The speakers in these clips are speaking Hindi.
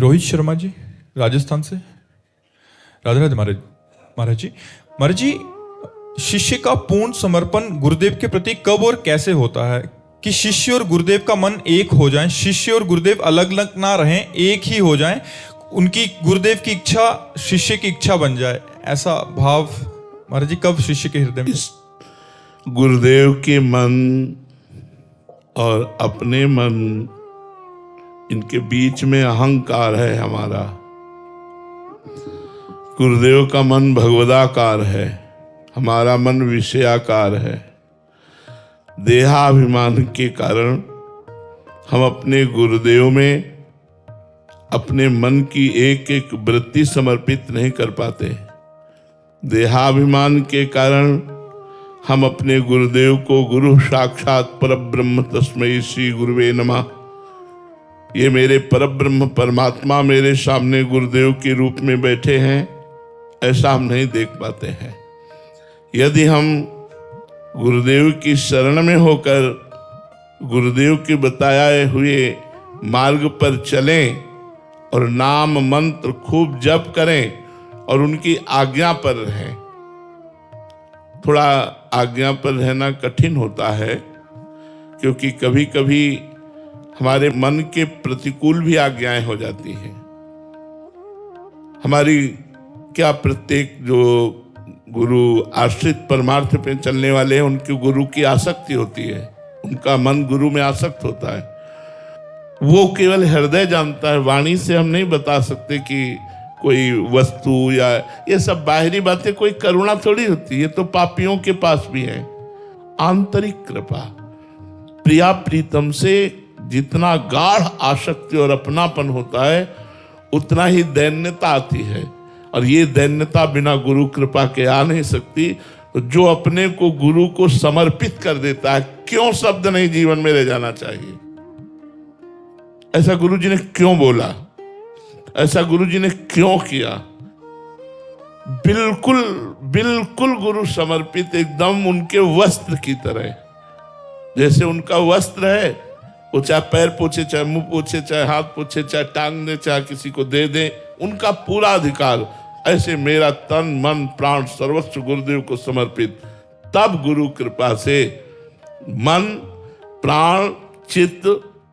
रोहित शर्मा जी राजस्थान से। राधे राधे महाराज जी, शिष्य का पूर्ण समर्पण गुरुदेव के प्रति कब और कैसे होता है कि शिष्य और गुरुदेव का मन एक हो जाए, शिष्य और गुरुदेव अलग अलग ना रहें, एक ही हो जाएं, उनकी गुरुदेव की इच्छा शिष्य की इच्छा बन जाए, ऐसा भाव महाराज जी कब शिष्य के हृदय में? गुरुदेव के मन और अपने मन, इनके बीच में अहंकार है हमारा। गुरुदेव का मन भगवदाकार है, हमारा मन विषयाकार है। देहाभिमान के कारण हम अपने गुरुदेव में अपने मन की एक एक वृत्ति समर्पित नहीं कर पाते। देहाभिमान के कारण हम अपने गुरुदेव को गुरु साक्षात परब्रह्म तस्मै श्री गुरुवे नमः, ये मेरे परब्रह्म परमात्मा मेरे सामने गुरुदेव के रूप में बैठे हैं, ऐसा हम नहीं देख पाते हैं। यदि हम गुरुदेव की शरण में होकर गुरुदेव के बताए हुए मार्ग पर चलें और नाम मंत्र खूब जप करें और उनकी आज्ञा पर रहें। थोड़ा आज्ञा पर रहना कठिन होता है, क्योंकि कभी कभी हमारे मन के प्रतिकूल भी आज्ञाएं हो जाती हैं। हमारी क्या प्रत्येक जो गुरु आश्रित परमार्थ पे चलने वाले हैं, उनकी गुरु की आसक्ति होती है, उनका मन गुरु में आसक्त होता है। वो केवल हृदय जानता है, वाणी से हम नहीं बता सकते कि कोई वस्तु या ये सब बाहरी बातें कोई करुणा थोड़ी होती है, ये तो पापियों के पास भी है। आंतरिक कृपा, प्रिया प्रीतम से जितना गाढ़ आसक्ति और अपनापन होता है, उतना ही दैन्यता आती है, और ये दैन्यता बिना गुरु कृपा के आ नहीं सकती। तो जो अपने को गुरु को समर्पित कर देता है, क्यों शब्द नहीं जीवन में रह जाना चाहिए। ऐसा गुरु जी ने क्यों बोला, ऐसा गुरु जी ने क्यों किया, बिल्कुल बिल्कुल गुरु समर्पित, एकदम उनके वस्त्र की तरह। जैसे उनका वस्त्र है, वो चाहे पैर पोछे, चाहे मुंह पोछे, चाहे हाथ पोछे, चाहे टांग दे, चाहे किसी को दे दे, उनका पूरा अधिकार। ऐसे मेरा तन मन प्राण सर्वस्व गुरुदेव को समर्पित। तब गुरु कृपा से मन प्राण चित्त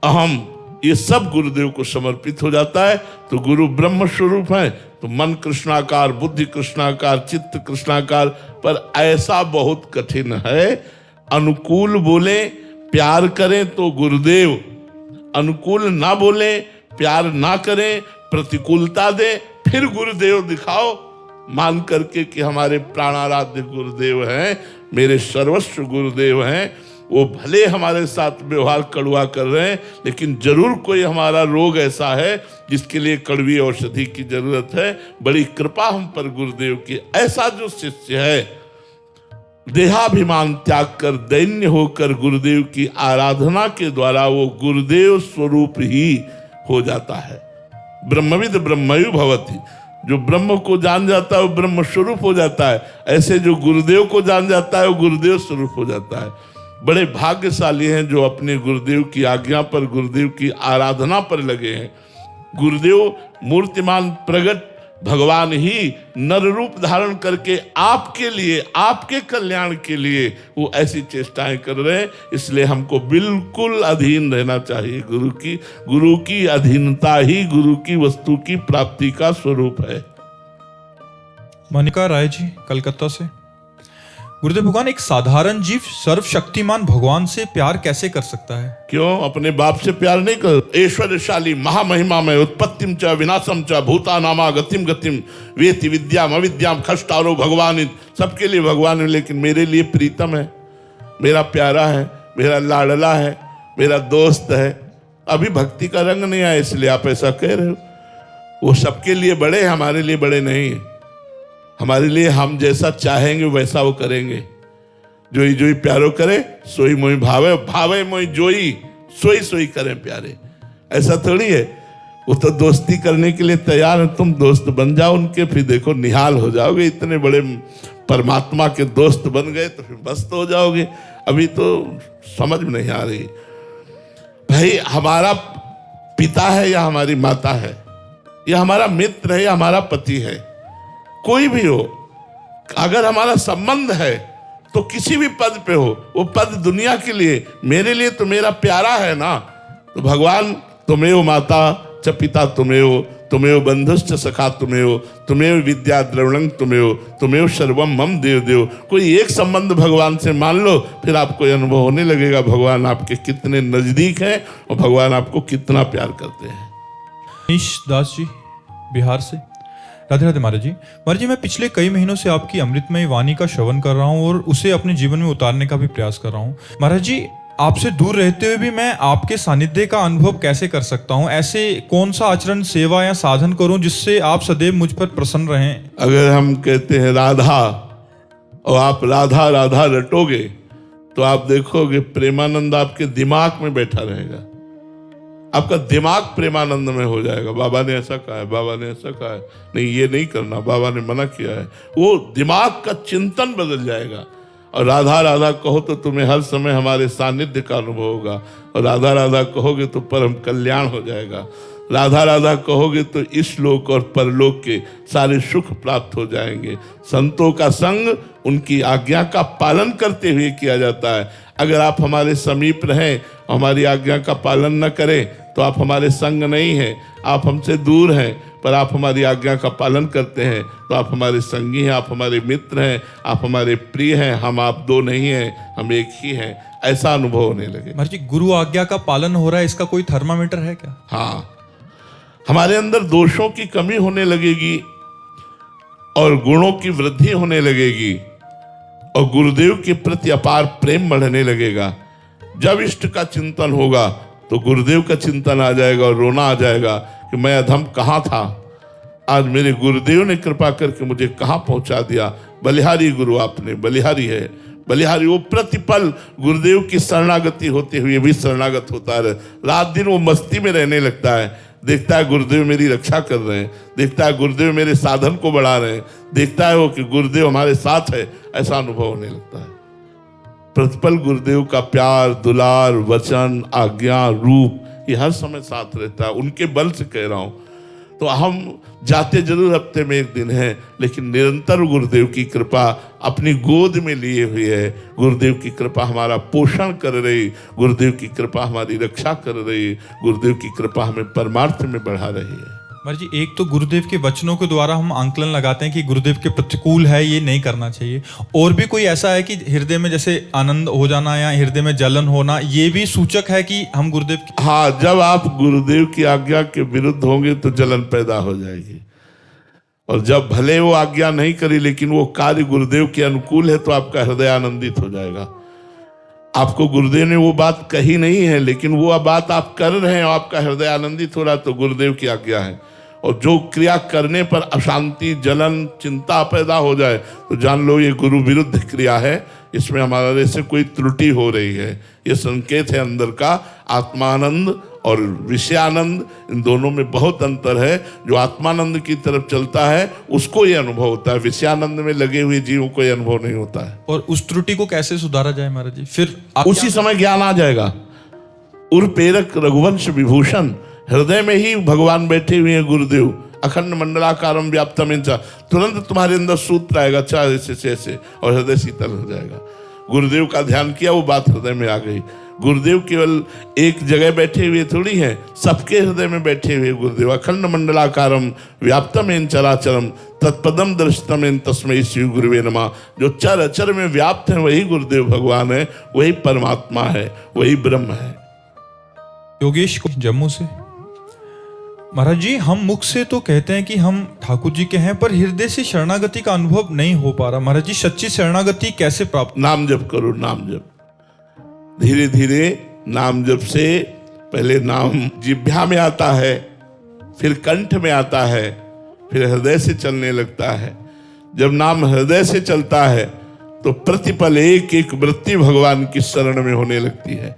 अहम ये सब गुरुदेव को समर्पित हो जाता है। तो गुरु ब्रह्म स्वरूप है, तो मन कृष्णाकार, बुद्धि कृष्णाकार, चित्त कृष्णाकार। पर ऐसा बहुत कठिन है। अनुकूल बोले प्यार करें तो गुरुदेव, अनुकूल ना बोले प्यार ना करें, प्रतिकूलता दे, फिर गुरुदेव दिखाओ, मान करके कि हमारे प्राणाराध्य गुरुदेव हैं, मेरे सर्वस्व गुरुदेव हैं। वो भले हमारे साथ व्यवहार कड़वा कर रहे हैं, लेकिन जरूर कोई हमारा रोग ऐसा है जिसके लिए कड़वी औषधि की जरूरत है। बड़ी कृपा हम पर गुरुदेव की। ऐसा जो शिष्य है, देहाभिमान त्याग कर दैन्य होकर गुरुदेव की आराधना के द्वारा वो गुरुदेव स्वरूप ही हो जाता है। ब्रह्मविद ब्रह्मयु भवति, जो ब्रह्म को जान जाता है वो ब्रह्म स्वरूप हो जाता है। ऐसे जो गुरुदेव को जान जाता है वो गुरुदेव स्वरूप हो जाता है। बड़े भाग्यशाली हैं जो अपने गुरुदेव की आज्ञा पर, गुरुदेव की आराधना पर लगे हैं। गुरुदेव मूर्तिमान प्रगट भगवान ही नर रूप धारण करके आपके लिए, आपके कल्याण के लिए वो ऐसी चेष्टाएं कर रहे हैं। इसलिए हमको बिल्कुल अधीन रहना चाहिए गुरु की। गुरु की अधीनता ही गुरु की वस्तु की प्राप्ति का स्वरूप है। मनिका राय जी कलकत्ता से। गुरुदेव भगवान, एक साधारण जीव सर्वशक्तिमान भगवान से प्यार कैसे कर सकता है? क्यों अपने बाप से प्यार नहीं कर? ऐश्वर्यशाली महामहिमा में उत्पत्तिम च विनाशम च भूतानामा गतिम गतिम वेति विद्याम अविद्याम खष्टारो भगवान, सबके लिए भगवान है, लेकिन मेरे लिए प्रीतम है, मेरा प्यारा है, मेरा लाडला है, मेरा दोस्त है। अभी भक्ति का रंग नहीं आया, इसलिए आप ऐसा कह रहे हो। वो सबके लिए बड़े, हमारे लिए बड़े नहीं है। हमारे लिए हम जैसा चाहेंगे वैसा वो करेंगे। जोई जोई प्यारो करे सोई मोई भावे, भावे मोई जोई सोई सोई करे प्यारे। ऐसा थोड़ी है। वो तो दोस्ती करने के लिए तैयार है, तुम दोस्त बन जाओ उनके, फिर देखो निहाल हो जाओगे। इतने बड़े परमात्मा के दोस्त बन गए तो फिर मस्त हो जाओगे। अभी तो समझ में नहीं आ रही। भाई हमारा पिता है या हमारी माता है, ये हमारा मित्र है, ये हमारा पति है, कोई भी हो, अगर हमारा संबंध है तो किसी भी पद पे हो, वो पद दुनिया के लिए, मेरे लिए तो मेरा प्यारा है ना। तो भगवान तुमेव माता च पिता तुमेव, तुमेव बंधुश्च सखा तुमेव, तुमेव विद्या द्रविणं तुमेव, तुमेव सर्वम मम देव देव। कोई एक संबंध भगवान से मान लो, फिर आपको ये अनुभव होने लगेगा भगवान आपके कितने नजदीक हैं और भगवान आपको कितना प्यार करते हैं। मनीष दास जी बिहार से। राधे राधे महाराज जी। महाराज जी, मैं पिछले कई महीनों से आपकी अमृतमय वाणी का श्रवण कर रहा हूँ और उसे अपने जीवन में उतारने का भी प्रयास कर रहा हूँ। महाराज जी, आपसे दूर रहते हुए भी मैं आपके सानिध्य का अनुभव कैसे कर सकता हूँ? ऐसे कौन सा आचरण, सेवा या साधन करूँ जिससे आप सदैव मुझ पर प्रसन्न रहें? अगर हम कहते हैं राधा और आप राधा राधा रटोगे तो आप देखोगे प्रेमानंद आपके दिमाग में बैठा रहेगा, आपका दिमाग प्रेमानंद में हो जाएगा। बाबा ने ऐसा कहा है, बाबा ने ऐसा कहा है, नहीं ये नहीं करना, बाबा ने मना किया है। वो दिमाग का चिंतन बदल जाएगा। और राधा राधा कहो तो तुम्हें हर समय हमारे सानिध्य का अनुभव होगा, और राधा राधा कहोगे तो परम कल्याण हो जाएगा। राधा राधा कहोगे तो इस लोक और परलोक के सारे सुख प्राप्त हो जाएंगे। संतों का संग उनकी आज्ञा का पालन करते हुए किया जाता है। अगर आप हमारे समीप रहें, हमारी आज्ञा का पालन न करें तो आप हमारे संग नहीं हैं, आप हमसे दूर हैं, पर आप हमारी आज्ञा का पालन करते हैं तो आप हमारे संगी हैं, आप हमारे मित्र हैं, आप हमारे प्रिय हैं। हम आप दो नहीं हैं, हम एक ही हैं, ऐसा अनुभव होने लगे। महाराज जी, गुरु आज्ञा का पालन हो रहा है, इसका कोई थर्मामीटर है क्या? हाँ, हमारे अंदर दोषों की कमी होने लगेगी और गुणों की वृद्धि होने लगेगी और गुरुदेव के प्रति अपार प्रेम बढ़ने लगेगा। जब इष्ट का चिंतन होगा तो गुरुदेव का चिंतन आ जाएगा और रोना आ जाएगा कि मैं अधम कहाँ था, आज मेरे गुरुदेव ने कृपा करके मुझे कहाँ पहुंचा दिया। बलिहारी गुरु आपने, बलिहारी है, बलिहारी। वो प्रतिपल गुरुदेव की शरणागति होते हुए भी शरणागत होता है। रात दिन वो मस्ती में रहने लगता है, देखता है गुरुदेव मेरी रक्षा कर रहे हैं, देखता है गुरुदेव मेरे साधन को बढ़ा रहे हैं, देखता है वो कि गुरुदेव हमारे साथ है, ऐसा अनुभव होने लगता है। प्रतिपल गुरुदेव का प्यार, दुलार, वचन, आज्ञा, रूप, ये हर समय साथ रहता है। उनके बल से कह रहा हूं। तो हम जाते जरूर हफ्ते में एक दिन है, लेकिन निरंतर गुरुदेव की कृपा अपनी गोद में लिए हुए है। गुरुदेव की कृपा हमारा पोषण कर रही, गुरुदेव की कृपा हमारी रक्षा कर रही, गुरुदेव की कृपा हमें परमार्थ में बढ़ा रही है। महाराज जी, एक तो गुरुदेव के वचनों के द्वारा हम आंकलन लगाते हैं कि गुरुदेव के प्रतिकूल है, ये नहीं करना चाहिए। और भी कोई ऐसा है कि हृदय में जैसे आनंद हो जाना या हृदय में जलन होना, ये भी सूचक है कि हम गुरुदेव की... हाँ, जब आप गुरुदेव की आज्ञा के विरुद्ध होंगे तो जलन पैदा हो जाएगी, और जब भले वो आज्ञा नहीं करी लेकिन वो कार्य गुरुदेव के अनुकूल है तो आपका हृदय आनंदित हो जाएगा। आपको गुरुदेव ने वो बात कही नहीं है लेकिन वो बात आप कर रहे हैं और आपका हृदय आनंदित हो रहा है तो गुरुदेव की आज्ञा है। और जो क्रिया करने पर अशांति, जलन, चिंता पैदा हो जाए तो जान लो ये गुरु विरुद्ध क्रिया है, इसमें हमारे से कोई त्रुटि हो रही है। ये संकेत है अंदर का। आत्मानंद और विषयानंद, इन दोनों में बहुत अंतर है। जो आत्मानंद की तरफ चलता है उसको ये अनुभव होता है, विषयानंद में लगे हुए जीवों को ये अनुभव नहीं होता है। और उस त्रुटि को कैसे सुधारा जाए महाराज जी? फिर उसी समय ज्ञान आ जाएगा। उर्पेरक रघुवंश विभूषण, हृदय में ही भगवान बैठे हुए हैं गुरुदेव। अखंड मंडलाकारम व्याप्तम इंचा, तुरंत तुम्हारे अंदर सूत्र आएगा, अच्छा ऐसे ऐसे, और हृदय शीतल हो जाएगा। गुरुदेव का ध्यान किया, वो बात हृदय में आ गई। गुरुदेव केवल एक जगह बैठे हुए थोड़ी हैं, सबके हृदय में बैठे हुए गुरुदेव। अखंड मंडलाकारम व्याप्तम एन चराचरम तत्पदम दर्शतम एन तस्मै श्री गुरुवे नमः। जो चर अचर में व्याप्त है वही गुरुदेव भगवान है, वही परमात्मा है, वही ब्रह्म है। योगेश को जम्मू से। महाराज जी, हम मुख से तो कहते हैं कि हम ठाकुर जी के हैं, पर हृदय से शरणागति का अनुभव नहीं हो पा रहा। महाराज जी, सच्ची शरणागति कैसे प्राप्त? नाम जप करो, नाम जप। धीरे धीरे नाम जप से पहले नाम जिह्वा में आता है, फिर कंठ में आता है, फिर हृदय से चलने लगता है। जब नाम हृदय से चलता है तो प्रतिपल एक एक वृत्ति भगवान की शरण में होने लगती है।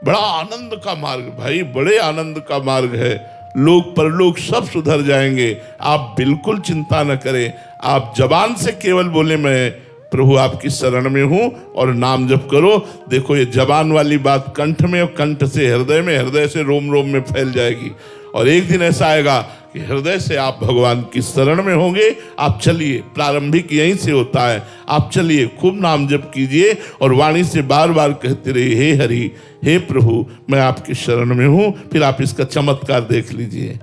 बड़ा आनंद का मार्ग भाई, बड़े आनंद का मार्ग है। लोक परलोक सब सुधर जाएंगे, आप बिल्कुल चिंता न करें। आप जबान से केवल बोले मैं प्रभु आपकी शरण में हूं और नाम जप करो। देखो ये जबान वाली बात कंठ में और कंठ से हृदय में, हृदय से रोम रोम में फैल जाएगी और एक दिन ऐसा आएगा कि हृदय से आप भगवान की शरण में होंगे। आप चलिए, प्रारंभिक यहीं से होता है। आप चलिए, खूब नाम जप कीजिए और वाणी से बार बार कहते रहिए, हे हरि, हे प्रभु, मैं आपकी शरण में हूं। फिर आप इसका चमत्कार देख लीजिए।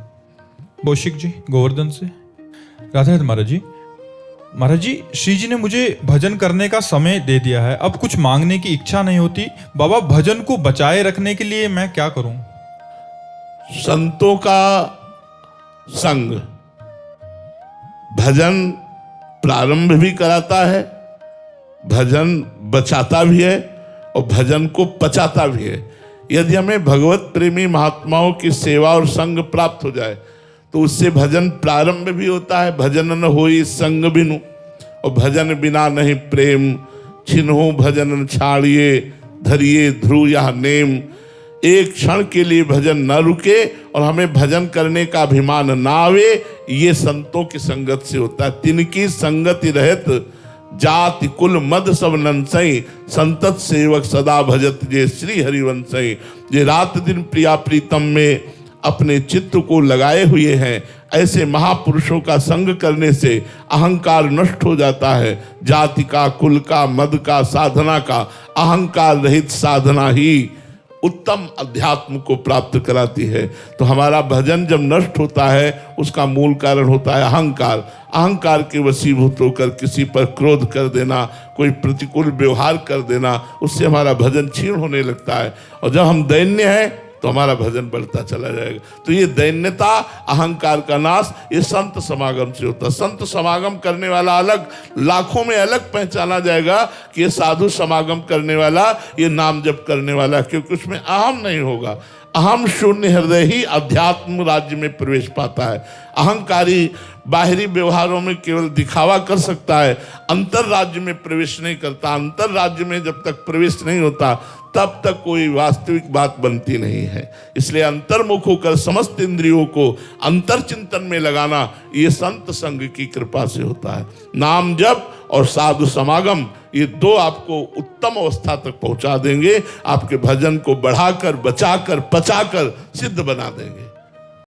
कौशिक जी गोवर्धन से, राधे राधे महाराज जी। महाराज जी, श्री जी ने मुझे भजन करने का समय दे दिया है, अब कुछ मांगने की इच्छा नहीं होती। बाबा, भजन को बचाए रखने के लिए मैं क्या करूं? संतों का संग भजन प्रारंभ भी कराता है, भजन बचाता भी है और भजन को पचाता भी है। यदि हमें भगवत प्रेमी महात्माओं की सेवा और संग प्राप्त हो जाए तो उससे भजन प्रारंभ भी होता है। भजन न होई संग बिनु, और भजन बिना नहीं प्रेम, छिन्हो भजन छाड़िए, धरिए ध्रुव यह नेम। एक क्षण के लिए भजन न रुके और हमें भजन करने का अभिमान ना आवे, ये संतों की संगत से होता है। तिनकी संगति रहत जाति कुल मद सब नंसई, संतत सेवक सदा भजत जे श्री हरिवंशई। जे रात दिन प्रिया प्रीतम में अपने चित्त को लगाए हुए हैं, ऐसे महापुरुषों का संग करने से अहंकार नष्ट हो जाता है। जाति का, कुल का, मद का, साधना का, अहंकार रहित साधना ही उत्तम अध्यात्म को प्राप्त कराती है। तो हमारा भजन जब नष्ट होता है, उसका मूल कारण होता है अहंकार। अहंकार के वशीभूत होकर किसी पर क्रोध कर देना, कोई प्रतिकूल व्यवहार कर देना, उससे हमारा भजन क्षीण होने लगता है। और जब हम दैन्य हैं तो हमारा भजन बढ़ता चला जाएगा। तो ये दैन्यता, अहंकार का नाश, ये संत समागम से होता है। संत समागम करने वाला अलग, लाखों में अलग पहचाना जाएगा कि ये साधु समागम करने वाला, ये नाम जप करने वाला, क्योंकि उसमें अहम नहीं होगा। अहम शून्य हृदय ही अध्यात्म राज्य में प्रवेश पाता है। अहंकारी बाहरी व्यवहारों में केवल दिखावा कर सकता है, अंतर राज्य में प्रवेश नहीं करता। अंतर राज्य में जब तक प्रवेश नहीं होता तब तक कोई वास्तविक बात बनती नहीं है। इसलिए अंतर्मुख होकर समस्त इंद्रियों को अंतर चिंतन में लगाना, ये संत संग की कृपा से होता है। नाम जप और साधु समागम, ये दो आपको उत्तम अवस्था तक पहुंचा देंगे, आपके भजन को बढ़ाकर, बचाकर, पचाकर सिद्ध बना देंगे।